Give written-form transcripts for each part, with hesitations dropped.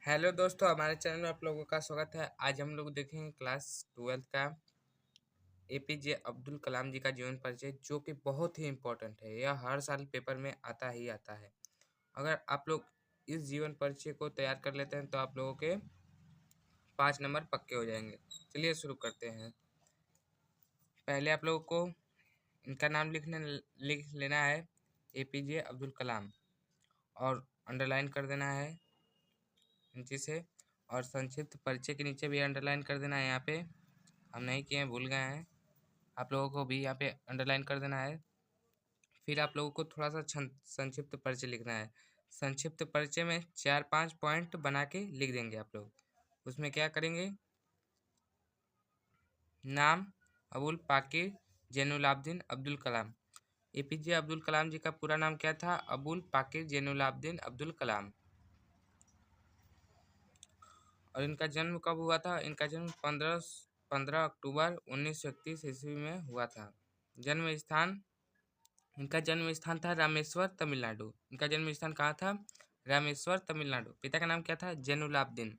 Hello दोस्तों, हमारे channel में आप लोगों का स्वागत है। आज हम लोग देखेंगे क्लास 12th का एपीजे अब्दुल कलाम जी का जीवन परिचय, जो कि बहुत ही इम्पोर्टेंट है। यह हर साल पेपर में आता ही आता है। अगर आप लोग इस जीवन परिचय को तैयार कर लेते हैं तो आप लोगों के 5 नंबर पक्के हो जाएंगे। चलिए शुरू करते हैं। पहले आप लोगों को इनका नाम लिख लेना है, एपीजे अब्दुल कलाम, और अंडरलाइन कर देना है नीचे से, और संक्षिप्त परिचय के नीचे भी अंडरलाइन कर देना है। यहाँ पे हम नहीं किए हैं, भूल गए हैं, आप लोगों को भी यहाँ पे अंडरलाइन कर देना है। फिर आप लोगों को थोड़ा सा संक्षिप्त परिचय लिखना है। संक्षिप्त परिचय में 4-5 पॉइंट बना के लिख देंगे आप लोग। उसमें क्या करेंगे? नाम अबुल पाकिर जैनुलाब्दीन अब्दुल कलाम। एपीजे अब्दुल कलाम जी का पूरा नाम क्या था? अबुल पाकिर जैनुलाब्दीन अब्दुल कलाम। और इनका जन्म कब हुआ था? इनका जन्म 15 अक्टूबर 1931 ईस्वी में हुआ था। जन्म स्थान, इनका जन्म स्थान था रामेश्वर, तमिलनाडु। इनका जन्म स्थान कहाँ था? रामेश्वर, तमिलनाडु। पिता का नाम क्या था? जैनुलाब्दीन।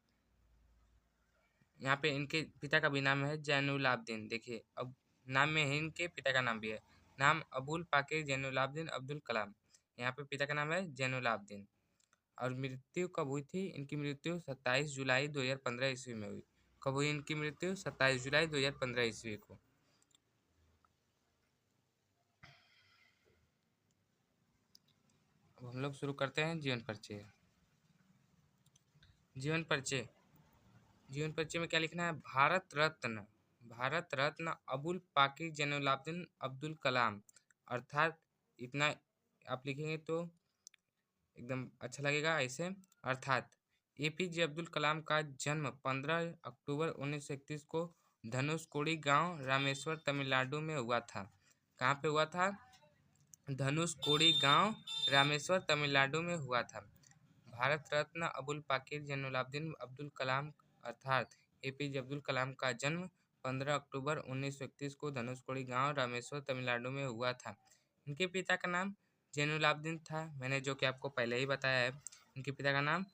यहाँ पे इनके पिता का भी नाम है जैनुलाब्दीन। देखिए, अब नाम में ही इनके पिता का नाम भी है। नाम अबुल पाकिर जैनुलाब्दीन अब्दुल कलाम। यहाँ पे पिता का नाम है जैनुलाब्दीन। और मृत्यु कब हुई थी? इनकी मृत्यु 27 जुलाई 2015 ईस्वी में हुई। कब हुई इनकी मृत्यु? 27 जुलाई 2015 ईस्वी को। अब हम लोग शुरू करते हैं जीवन परिचय। जीवन परिचय में क्या लिखना है? भारत रत्न अबुल पाकिर जैनुलाब्दीन अब्दुल कलाम। अर्थात इतना आप लिखेंगे तो एकदम अच्छा लगेगा ऐसे। अर्थात एपीजे अब्दुल कलाम का जन्म 15 अक्टूबर 1931 को धनुषकोडी गांव, रामेश्वर, तमिलनाडु में हुआ था। कहाँ पे हुआ था? धनुषकोडी गांव, रामेश्वर, तमिलनाडु में हुआ था। भारत रत्न अबुल पाकिर जैनुलाब्दीन अब्दुल कलाम अर्थात एपीजे अब्दुल कलाम का जन्म 15 अक्टूबर 1931 को धनुषकोडी गांव, रामेश्वर, तमिलनाडु में हुआ था। इनके पिता का नाम जैनुलाब्दीन था, मैंने जो कि आपको पहले ही बताया है। इनके पिता का नाम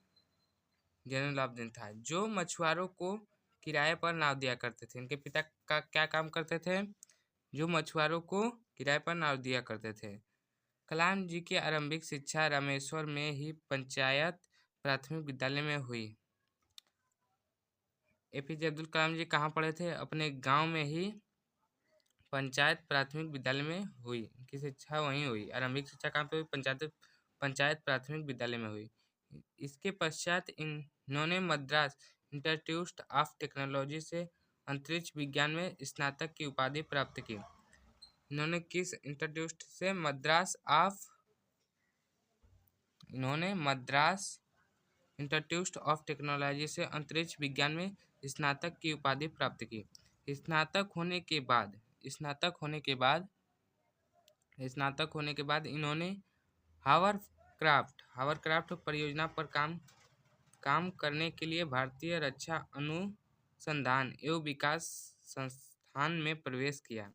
जैनुलाब्दीन था, जो मछुआरों को किराए पर नाव दिया करते थे। इनके पिता का क्या काम करते थे? जो मछुआरों को किराए पर नाव दिया करते थे। कलाम जी की आरंभिक शिक्षा रामेश्वर में ही पंचायत प्राथमिक विद्यालय में हुई। एपीजे अब्दुल कलाम जी कहाँ पढ़े थे? अपने गांव में ही पंचायत प्राथमिक विद्यालय में हुई। इनकी शिक्षा वहीं हुई। आरंभिक शिक्षा कहाँ पे हुई? पंचायत प्राथमिक विद्यालय में हुई। इसके पश्चात इन्होंने मद्रास इंस्टीट्यूट ऑफ टेक्नोलॉजी से अंतरिक्ष विज्ञान में स्नातक की उपाधि प्राप्त की। इन्होंने किस इंस्टीट्यूट से? इन्होंने मद्रास इंस्टीट्यूट ऑफ टेक्नोलॉजी से अंतरिक्ष विज्ञान में स्नातक की उपाधि प्राप्त की। स्नातक होने के बाद इन्होंने हावरक्राफ्ट परियोजना पर काम करने के लिए भारतीय रक्षा अनुसंधान एवं विकास संस्थान में प्रवेश किया।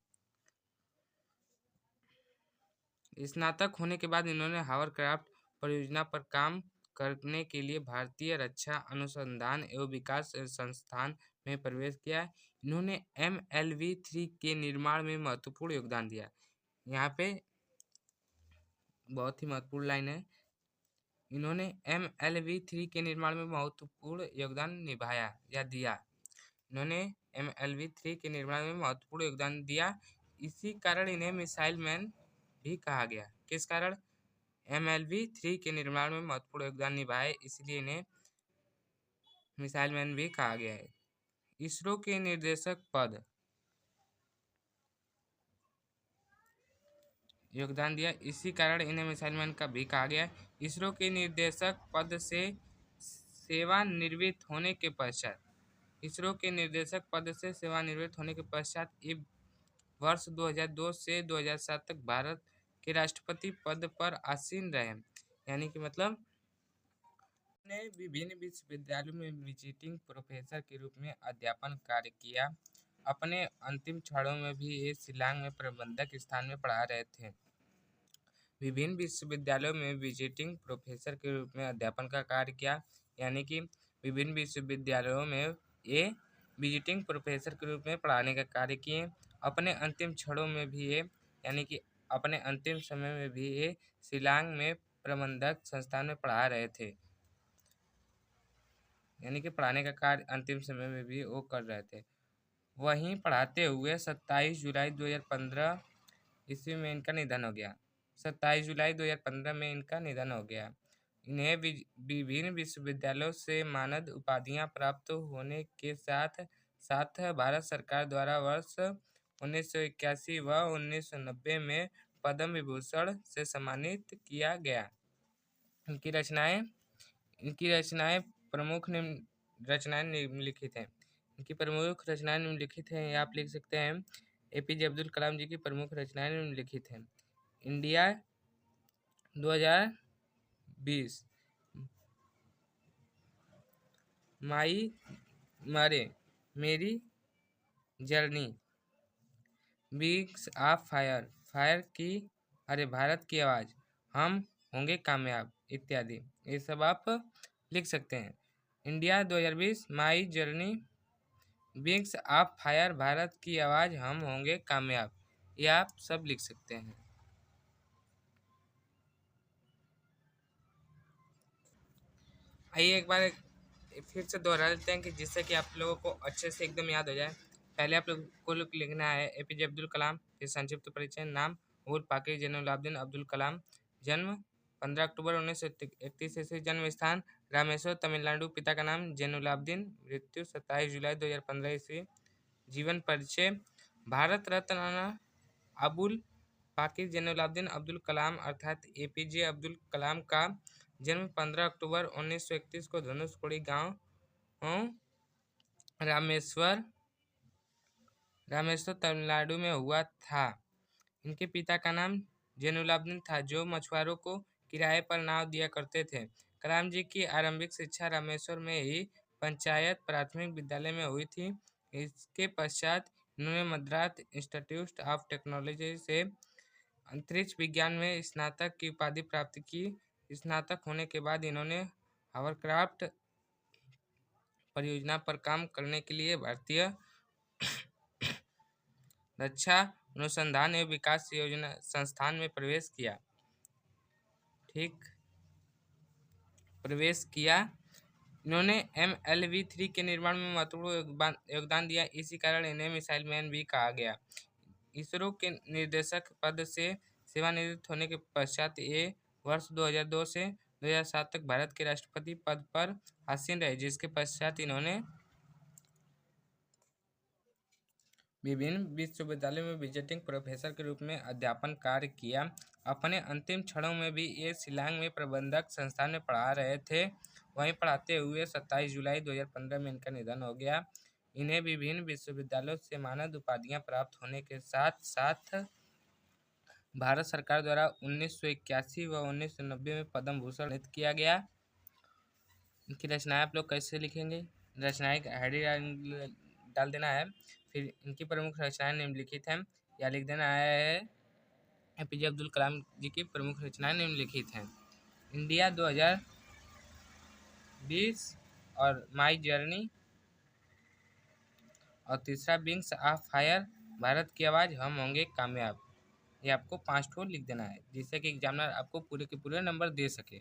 स्नातक होने के बाद इन्होंने हावरक्राफ्ट परियोजना पर काम करने के लिए भारतीय रक्षा अनुसंधान एवं विकास संस्थान में प्रवेश किया। इन्होंने MLV-3 के निर्माण में महत्वपूर्ण योगदान दिया। यहाँ पे बहुत ही महत्वपूर्ण लाइन है। इन्होंने MLV-3 के निर्माण में महत्वपूर्ण योगदान निभाया या दिया। इन्होंने MLV-3 के निर्माण में महत्वपूर्ण योगदान दिया। इसी कारण इन्हें मिसाइल मैन भी कहा गया। किस कारण? MLV-3 के निर्माण में महत्वपूर्ण योगदान निभाए, इसलिए इन्हें मिसाइल मैन भी कहा गया है। इसरो के निर्देशक पद योगदान दिया, इसी कारण इन्हें मिसाइल मैन का भी कहा गया। इसरो के निर्देशक पद से सेवानिवृत्त होने के पश्चात वर्ष 2002 से 2007 तक भारत के राष्ट्रपति पद पर आसीन रहे। यानी कि मतलब ने विभिन्न विश्वविद्यालयों में विजिटिंग प्रोफेसर के रूप में अध्यापन कार्य किया। अपने अंतिम क्षणों में भी ये शिलांग में प्रबंधक स्थान में पढ़ा रहे थे। विभिन्न विश्वविद्यालयों में विजिटिंग प्रोफेसर के रूप में अध्यापन का कार्य किया। यानी कि विभिन्न विश्वविद्यालयों में ये विजिटिंग प्रोफेसर के रूप में पढ़ाने का कार्य किए। अपने अंतिम क्षणों में भी ये यानी कि अपने अंतिम समय में भी ये शिलांग में प्रबंधक संस्थान में पढ़ा रहे थे, यानी कि पढ़ाने का कार्य अंतिम समय में भी वो कर रहे थे। वहीं पढ़ाते हुए 27 जुलाई 2015 ईस्वी में इनका निधन हो गया। 27 जुलाई 2015 में इनका निधन हो गया। इन्हें विभिन्न विश्वविद्यालयों से मानद उपाधियां प्राप्त होने के साथ साथ भारत सरकार द्वारा वर्ष 1981 व 1990 में पद्म विभूषण से सम्मानित किया गया। इनकी रचनाएं प्रमुख रचनाएं निम्नलिखित हैं। इनकी प्रमुख रचनाएं निम्नलिखित हैं, आप लिख सकते हैं। एपीजे अब्दुल कलाम जी की प्रमुख रचनाएं निम्नलिखित हैं। इंडिया 2020, माई मरे, मेरी journey, wings of fire, fire की भारत की आवाज़, हम होंगे कामयाब इत्यादि, ये सब आप लिख सकते हैं। India 2020, my journey, wings of fire, Bharat की आवाज़, हम होंगे कामयाब, ये आप सब लिख सकते हैं। आइए एक बार फिर से दोहरा लेते हैं कि जिससे कि आप लोगों को अच्छे से एकदम याद हो जाए। पहले आप लोग को लिखना है एपीजे अब्दुल कलाम, फिर संक्षिप्त परिचय, नाम अबुल पाकिर जैनुलाब्दीन अब्दुल कलाम, जन्म 15 अक्टूबर 1931 ईस्वी, जन्म स्थान रामेश्वर तमिलनाडु, पिता का नाम जैनुलाब्दीन, मृत्यु 27 जुलाई 2015 ईस्वी। जीवन परिचय, भारत रत्न अबुल पाकिर जैनुलाब्दीन अब्दुल कलाम अर्थात एपीजे अब्दुल कलाम का जन्म 15 अक्टूबर 1931 को धनुषकोडी गांव रामेश्वर तमिलनाडु में हुआ था। इनके पिता का नाम जैनुलाब्दीन था, जो मछुआरों को किराए पर नाव दिया करते थे। कलाम जी की आरंभिक शिक्षा रामेश्वर में ही पंचायत प्राथमिक विद्यालय में हुई थी। इसके पश्चात इन्होंने मद्रास इंस्टीट्यूट ऑफ टेक्नोलॉजी से अंतरिक्ष विज्ञान में स्नातक की उपाधि प्राप्त की। स्नातक होने के बाद इन्होंने हावरक्राफ्ट परियोजना पर काम करने के लिए भारतीय रक्षा अनुसंधान एवं विकास योजना संस्थान में प्रवेश किया। इन्होंने MLV-3 के निर्माण में महत्वपूर्ण योगदान दिया। इसी कारण इन्हें मिसाइल मैन भी कहा गया। इसरो के निर्देशक पद से सेवानिवृत्त होने के पश्चात ये वर्ष 2002 से 2007 तक भारत के राष्ट्रपति पद पर आसीन रहे, जिसके पश्चात इन्होंने विभिन्न विश्वविद्यालयों में विजिटिंग प्रोफेसर के रूप में अध्यापन कार्य किया। अपने अंतिम क्षणों में भी ये शिलांग में प्रबंधक संस्थान में पढ़ा रहे थे। वहीं पढ़ाते हुए 27 जुलाई 2015 में इनका निधन हो गया। इन्हें विभिन्न विश्वविद्यालयों से मानद उपाधियां प्राप्त होने के साथ साथ भारत सरकार द्वारा 1981 व 1990 में पद्म भूषण किया गया। इनकी रचनाएं आप लोग कैसे लिखेंगे, रचनाएं हेडिंग डाल देना है। फिर इनकी प्रमुख रचनाएं निम्नलिखित हैं, या लिख देना है एपीजे अब्दुल कलाम जी की प्रमुख रचनाएं निम्नलिखित हैं। इंडिया 2020 और माई जर्नी, और तीसरा विंग्स ऑफ फायर, भारत की आवाज़, हम होंगे कामयाब। ये आपको 5 ठो लिख देना है, जिससे कि एग्जामिनर आपको पूरे के पूरे नंबर दे सके।